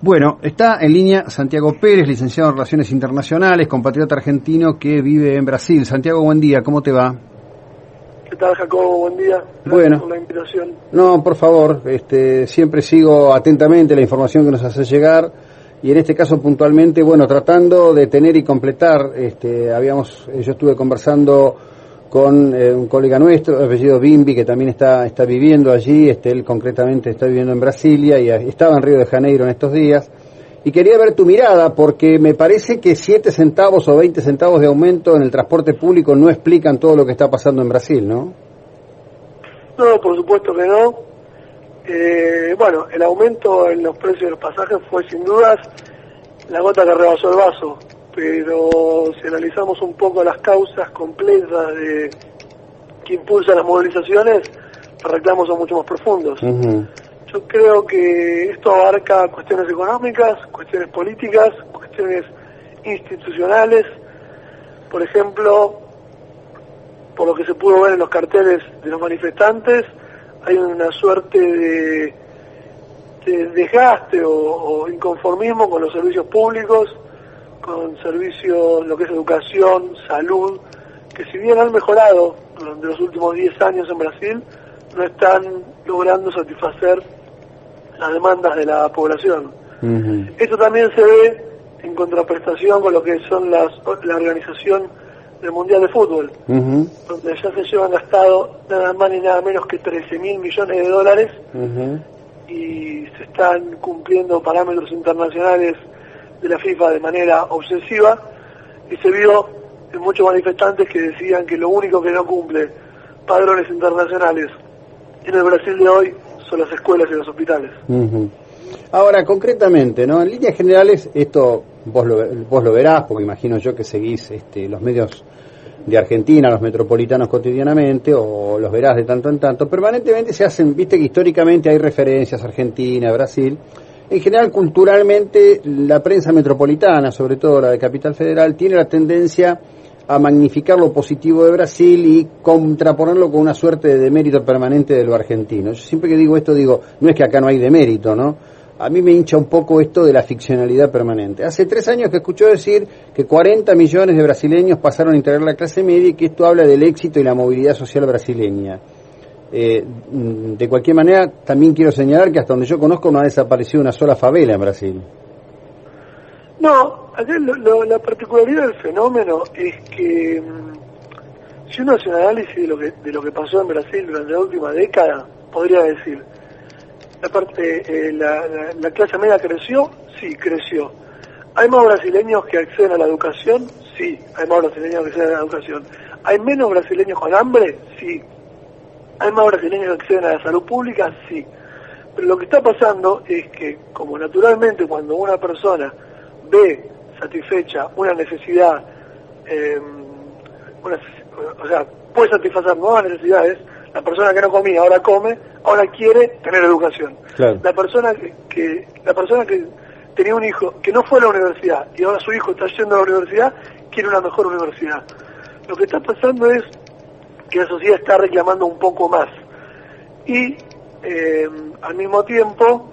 Bueno, está en línea Santiago Pérez, licenciado en Relaciones Internacionales, compatriota argentino que vive en Brasil. Santiago, buen día, ¿cómo te va? ¿Qué tal, Jacobo? Buen día. Gracias bueno, por la invitación. No, por favor, siempre sigo atentamente la información que nos hace llegar y en este caso puntualmente, bueno, tratando de tener y completar, yo estuve conversando con un colega nuestro, apellido Bimbi, que también está viviendo allí, él concretamente está viviendo en Brasilia y estaba en Río de Janeiro en estos días, y quería ver tu mirada, porque me parece que 7 centavos o 20 centavos de aumento en el transporte público no explican todo lo que está pasando en Brasil, ¿no? No, por supuesto que no. Bueno, el aumento en los precios de los pasajes fue sin dudas la gota que rebasó el vaso. Pero si analizamos un poco las causas completas que impulsan las movilizaciones, los reclamos son mucho más profundos. Uh-huh. Yo creo que esto abarca cuestiones económicas, cuestiones políticas, cuestiones institucionales. Por ejemplo, por lo que se pudo ver en los carteles de los manifestantes, hay una suerte de desgaste o inconformismo con los servicios públicos, con servicios, lo que es educación, salud, que si bien han mejorado durante los últimos 10 años en Brasil, no están logrando satisfacer las demandas de la población. Uh-huh. Esto también se ve en contraprestación con lo que son la organización del Mundial de Fútbol, uh-huh, donde ya se llevan gastado nada más ni nada menos que 13.000 millones de dólares, uh-huh, y se están cumpliendo parámetros internacionales de la FIFA de manera obsesiva, y se vio en muchos manifestantes que decían que lo único que no cumple padrones internacionales en el Brasil de hoy son las escuelas y los hospitales. Uh-huh. Ahora, concretamente, ¿no? En líneas generales, esto vos lo verás, porque imagino yo que seguís los medios de Argentina, los metropolitanos cotidianamente, o los verás de tanto en tanto, permanentemente se hacen, viste que históricamente hay referencias a Argentina, Brasil. En general, culturalmente, la prensa metropolitana, sobre todo la de Capital Federal, tiene la tendencia a magnificar lo positivo de Brasil y contraponerlo con una suerte de demérito permanente de lo argentino. Yo siempre que digo esto, digo, no es que acá no hay demérito, ¿no? A mí me hincha un poco esto de la ficcionalidad permanente. Hace 3 años que escuchó decir que 40 millones de brasileños pasaron a integrar la clase media y que esto habla del éxito y la movilidad social brasileña. De cualquier manera, también quiero señalar que hasta donde yo conozco no ha desaparecido una sola favela en Brasil. No, la particularidad del fenómeno es que si uno hace un análisis de lo que pasó en Brasil durante la última década, podría decir, la clase media creció, sí, creció. ¿Hay más brasileños que acceden a la educación? Sí, hay más brasileños que acceden a la educación. ¿Hay menos brasileños con hambre? Sí. ¿Hay más brasileños que acceden a la salud pública? Sí. Pero lo que está pasando es que, como naturalmente cuando una persona ve satisfecha una necesidad, o sea, puede satisfacer nuevas necesidades, la persona que no comía ahora come, ahora quiere tener educación. Claro. La persona que tenía un hijo que no fue a la universidad y ahora su hijo está yendo a la universidad, quiere una mejor universidad. Lo que está pasando es que la sociedad está reclamando un poco más y al mismo tiempo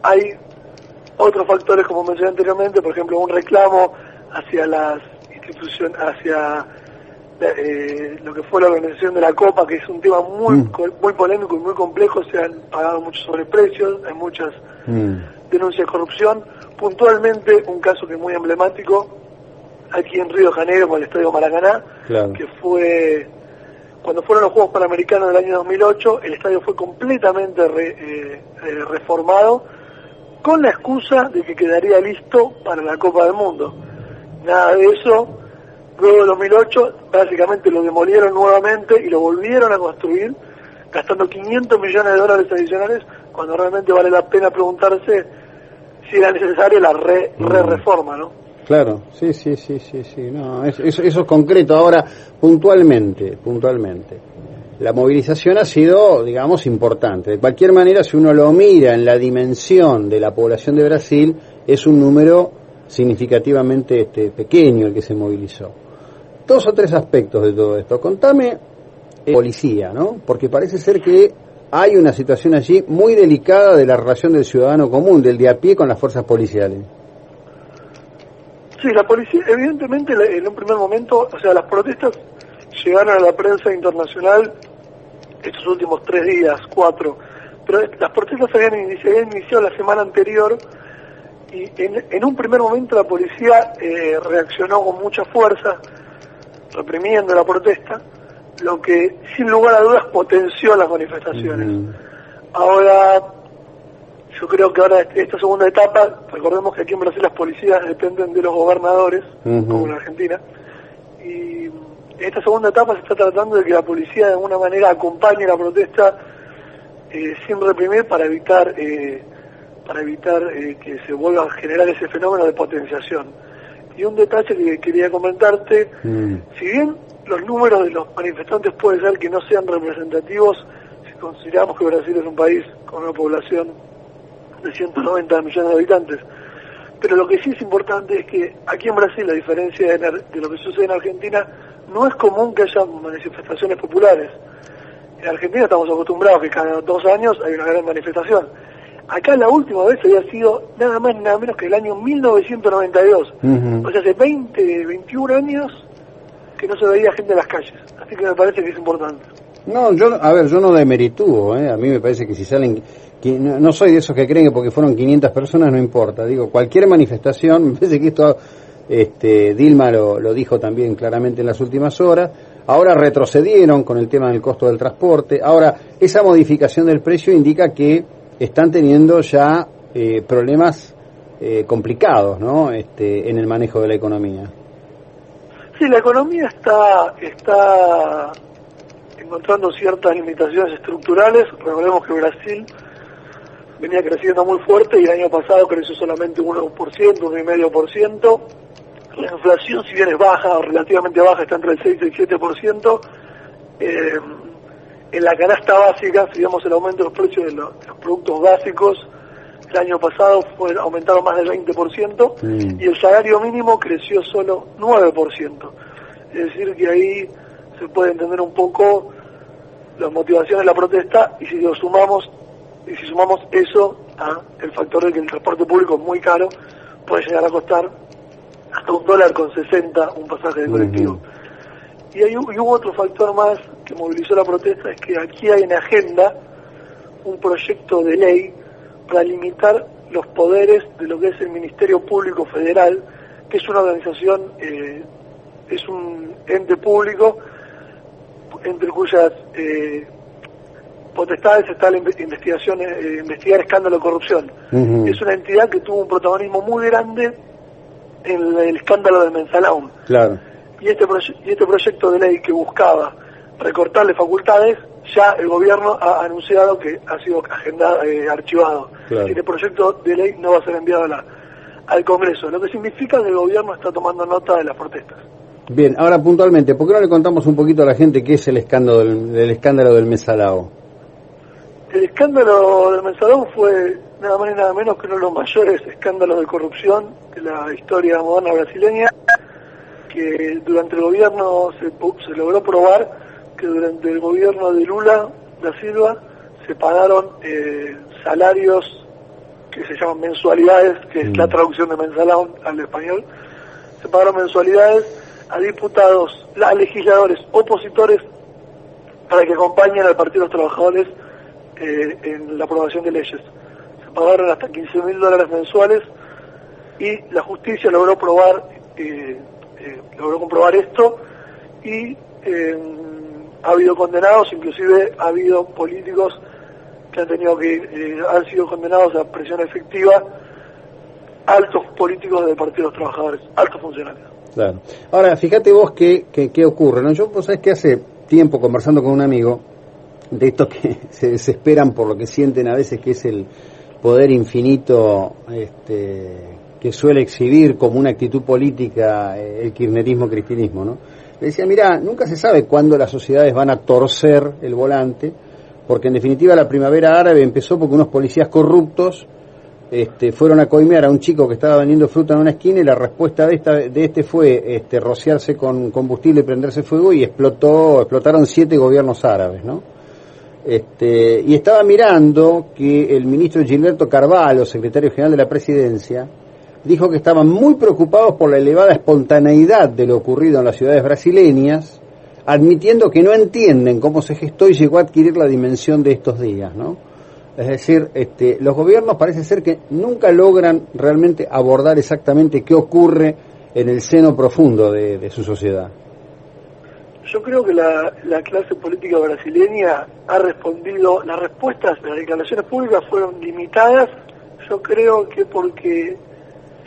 hay otros factores, como mencioné anteriormente, por ejemplo, un reclamo hacia las instituciones, hacia lo que fue la organización de la Copa, que es un tema muy polémico y muy complejo. Se han pagado muchos sobreprecios, hay muchas denuncias de corrupción. Puntualmente, un caso que es muy emblemático, aquí en Río de Janeiro, con el Estadio Maracaná, claro, que fue cuando fueron los Juegos Panamericanos del año 2008, el estadio fue completamente reformado, con la excusa de que quedaría listo para la Copa del Mundo. Nada de eso. Luego de 2008, básicamente lo demolieron nuevamente y lo volvieron a construir, gastando 500 millones de dólares adicionales, cuando realmente vale la pena preguntarse si era necesaria la reforma, ¿no? Claro, sí. No, eso es concreto. Ahora, puntualmente, la movilización ha sido, digamos, importante. De cualquier manera, si uno lo mira en la dimensión de la población de Brasil, es un número significativamente pequeño el que se movilizó. 2 o 3 aspectos de todo esto. Contame policía, ¿no? Porque parece ser que hay una situación allí muy delicada de la relación del ciudadano común, del de a pie con las fuerzas policiales. Sí, la policía, evidentemente, en un primer momento, o sea, las protestas llegaron a la prensa internacional estos últimos 3 días, 4, pero las protestas se habían iniciado la semana anterior y en un primer momento la policía reaccionó con mucha fuerza, reprimiendo la protesta, lo que sin lugar a dudas potenció las manifestaciones. Ahora, yo creo que ahora esta segunda etapa, recordemos que aquí en Brasil las policías dependen de los gobernadores, como en Argentina, y esta segunda etapa se está tratando de que la policía de alguna manera acompañe la protesta sin reprimir para evitar que se vuelva a generar ese fenómeno de potenciación. Y un detalle que quería comentarte, si bien los números de los manifestantes puede ser que no sean representativos, si consideramos que Brasil es un país con una población de 190 millones de habitantes, pero lo que sí es importante es que aquí en Brasil, a diferencia de lo que sucede en Argentina, no es común que haya manifestaciones populares. En Argentina estamos acostumbrados que cada 2 años hay una gran manifestación. Acá la última vez había sido nada más ni nada menos que el año 1992. O sea, hace 21 años que no se veía gente en las calles. Así que me parece que es importante. No, yo no demeritúo, a mí me parece que si salen, que no soy de esos que creen que porque fueron 500 personas no importa, digo, cualquier manifestación, me parece que esto, Dilma lo dijo también claramente en las últimas horas, ahora retrocedieron con el tema del costo del transporte, ahora esa modificación del precio indica que están teniendo ya problemas complicados, ¿no? En el manejo de la economía. Sí, la economía está encontrando ciertas limitaciones estructurales. Recordemos que Brasil venía creciendo muy fuerte y el año pasado creció solamente 1%, 1,5%. La inflación, si bien es baja o relativamente baja, está entre el 6 y el 7%. En la canasta básica, si vemos el aumento de los precios de los productos básicos, el año pasado aumentaron más del 20% y el salario mínimo creció solo 9%. Es decir, que ahí se puede entender un poco las motivaciones de la protesta y si sumamos eso a el factor de que el transporte público es muy caro, puede llegar a costar hasta $1.60 un pasaje de colectivo. Y hubo otro factor más que movilizó la protesta, es que aquí hay en agenda un proyecto de ley para limitar los poderes de lo que es el Ministerio Público Federal, que es una organización, es un ente público entre cuyas potestades está la investigar escándalo de corrupción. Es una entidad que tuvo un protagonismo muy grande en el escándalo del Mensalão. Claro. Y este proyecto de ley que buscaba recortarle facultades, ya el gobierno ha anunciado que ha sido archivado. Claro. Y el proyecto de ley no va a ser enviado al Congreso, lo que significa que el gobierno está tomando nota de las protestas. Bien, ahora puntualmente, ¿por qué no le contamos un poquito a la gente qué es el escándalo del Mensalão? El escándalo del Mensalão fue nada más y nada menos que uno de los mayores escándalos de corrupción de la historia moderna brasileña, que durante el gobierno se logró probar que durante el gobierno de Lula da Silva se pagaron salarios que se llaman mensualidades, que es la traducción de Mensalão al español, se pagaron mensualidades a diputados, a legisladores opositores para que acompañen al Partido de los Trabajadores en la aprobación de leyes. Se pagaron hasta $15.000 mensuales y la justicia logró comprobar esto y ha habido condenados, inclusive ha habido políticos que han sido condenados a prisión efectiva, altos políticos del Partido de los Trabajadores, altos funcionarios. Claro. Ahora, fíjate vos qué ocurre, ¿no? Vos sabés que hace tiempo, conversando con un amigo, de estos que se desesperan por lo que sienten a veces que es el poder infinito que suele exhibir como una actitud política el kirchnerismo-cristinismo, ¿no? Le decía, mirá, nunca se sabe cuándo las sociedades van a torcer el volante, porque en definitiva la primavera árabe empezó porque unos policías corruptos fueron a coimear a un chico que estaba vendiendo fruta en una esquina y la respuesta de este fue rociarse con combustible y prenderse fuego y explotaron 7 gobiernos árabes, ¿no? Y estaba mirando que el ministro Gilberto Carvalho, secretario general de la Presidencia, dijo que estaban muy preocupados por la elevada espontaneidad de lo ocurrido en las ciudades brasileñas, admitiendo que no entienden cómo se gestó y llegó a adquirir la dimensión de estos días, ¿no? Es decir, los gobiernos parece ser que nunca logran realmente abordar exactamente qué ocurre en el seno profundo de su sociedad. Yo creo que la clase política brasileña ha respondido, las respuestas de las declaraciones públicas fueron limitadas, yo creo que porque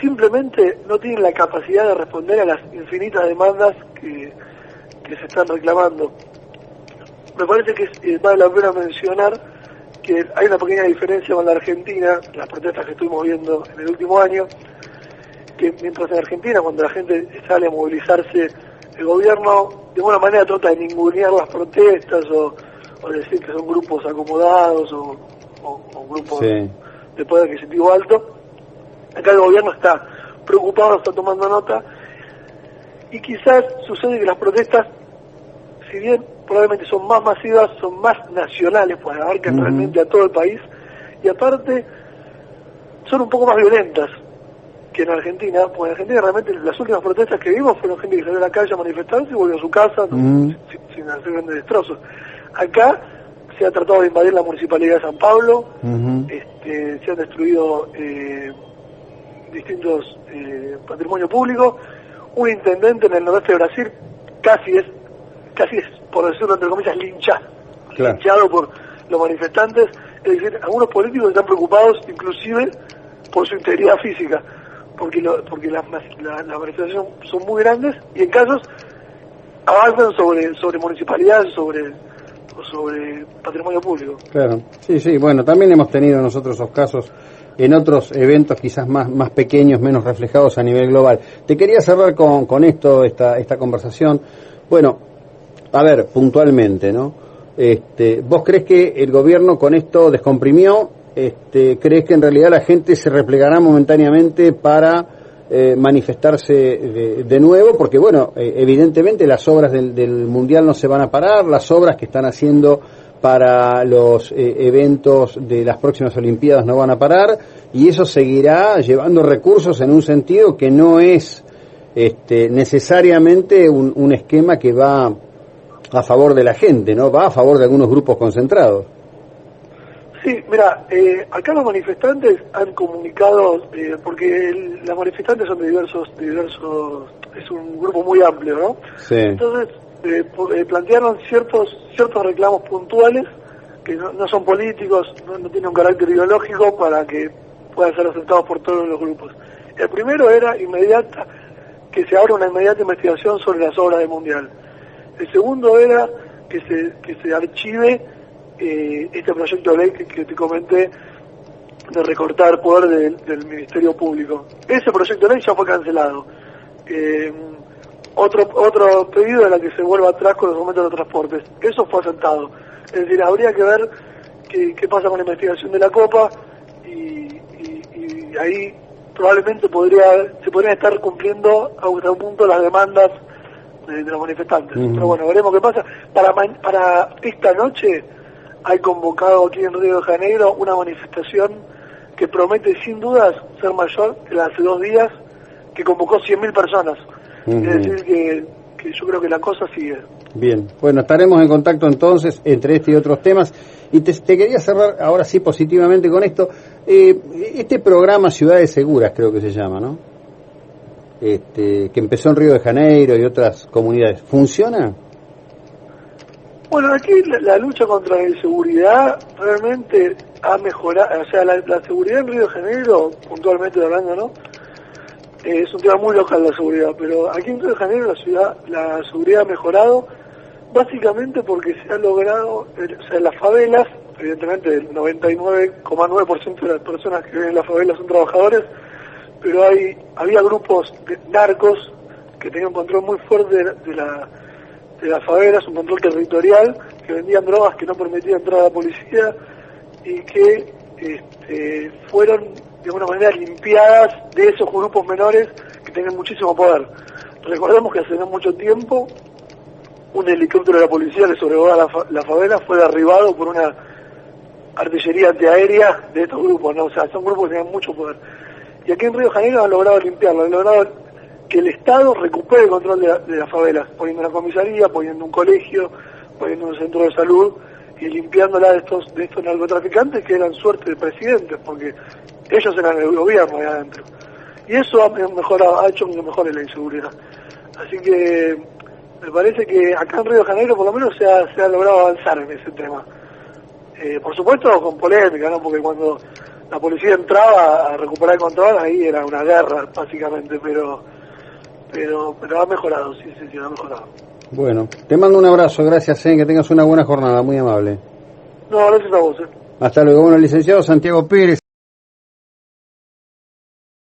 simplemente no tienen la capacidad de responder a las infinitas demandas que se están reclamando. Me parece que vale la pena mencionar que hay una pequeña diferencia con la Argentina, las protestas que estuvimos viendo en el último año, que mientras en Argentina, cuando la gente sale a movilizarse, el gobierno de alguna manera trata de ningunear las protestas o decir que son grupos acomodados o grupos de poder adquisitivo alto. Acá el gobierno está preocupado, está tomando nota, y quizás sucede que las protestas, si bien probablemente son más masivas, son más nacionales, pues abarcan realmente a todo el país, y aparte son un poco más violentas que en Argentina, pues en Argentina realmente las últimas protestas que vimos fueron gente que salió a la calle a manifestarse y volvió a su casa sin hacer grandes destrozos. Acá se ha tratado de invadir la municipalidad de San Pablo, se han destruido distintos patrimonio público. Un intendente en el noroeste de Brasil casi es, por decirlo entre comillas, linchado por los manifestantes. Es decir, algunos políticos están preocupados inclusive por su integridad física, porque las manifestaciones son muy grandes y en casos avanzan sobre municipalidades, sobre patrimonio público. Claro, sí, bueno, también hemos tenido nosotros esos casos en otros eventos quizás más pequeños, menos reflejados a nivel global. Te quería cerrar con esto, esta conversación. Bueno, a ver, puntualmente, ¿no? ¿Vos crees que el gobierno con esto descomprimió? ¿Crees que en realidad la gente se replegará momentáneamente para manifestarse de nuevo? Porque, bueno, evidentemente las obras del Mundial no se van a parar, las obras que están haciendo para los eventos de las próximas Olimpiadas no van a parar, y eso seguirá llevando recursos en un sentido que no es necesariamente un esquema que va a favor de la gente, ¿no? Va a favor de algunos grupos concentrados. Sí, mira, acá los manifestantes han comunicado, porque las manifestantes son de diversos, es un grupo muy amplio, ¿no? Sí. Entonces, plantearon ciertos reclamos puntuales que no son políticos, no tienen un carácter ideológico para que puedan ser aceptados por todos los grupos. El primero era que se abra una inmediata investigación sobre las obras del Mundial. El segundo era que se archive este proyecto de ley que te comenté de recortar poder del Ministerio Público. Ese proyecto de ley ya fue cancelado. Otro pedido era que se vuelva atrás con los aumentos de los transportes. Eso fue aceptado. Es decir, habría que ver qué pasa con la investigación de la Copa y ahí probablemente se podrían estar cumpliendo a un punto las demandas de los manifestantes. Pero bueno, veremos qué pasa. Para esta noche hay convocado aquí en Río de Janeiro una manifestación que promete sin dudas ser mayor que la de hace 2 días, que convocó 100.000 personas. Es decir, que yo creo que la cosa sigue. Bien, bueno, estaremos en contacto entonces entre este y otros temas. Y te quería cerrar ahora sí positivamente con esto. Este programa Ciudades Seguras, creo que se llama, ¿no? Que empezó en Río de Janeiro y otras comunidades, ¿funciona? Bueno, aquí la lucha contra la inseguridad realmente ha mejorado. O sea, la seguridad en Río de Janeiro, puntualmente hablando, ¿no? Es un tema muy local la seguridad, pero aquí en Río de Janeiro la seguridad ha mejorado básicamente porque se ha logrado, o sea, las favelas, evidentemente el 99,9% de las personas que viven en las favelas son trabajadores, pero había grupos de narcos que tenían un control muy fuerte de las favelas, un control territorial, que vendían drogas que no permitían entrar a la policía y que fueron de alguna manera limpiadas de esos grupos menores que tienen muchísimo poder. Recordemos que hace no mucho tiempo un helicóptero de la policía que sobrevolaba la favela fue derribado por una artillería antiaérea de estos grupos, ¿no? O sea, son grupos que tienen mucho poder. Y aquí en Río de Janeiro han logrado limpiarlo, han logrado que el Estado recupere el control de las favelas, poniendo una comisaría, poniendo un colegio, poniendo un centro de salud y limpiándola de estos narcotraficantes que eran suerte de presidentes, porque ellos eran el gobierno ahí adentro. Y eso ha hecho que mejore la inseguridad. Así que me parece que acá en Río de Janeiro por lo menos se ha logrado avanzar en ese tema. Por supuesto con polémica, ¿no? Porque cuando la policía entraba a recuperar el control, ahí era una guerra básicamente, pero ha mejorado, sí, ha mejorado. Bueno, te mando un abrazo, gracias, que tengas una buena jornada, muy amable. No, gracias a vos. Hasta luego. Bueno, licenciado Santiago Pérez.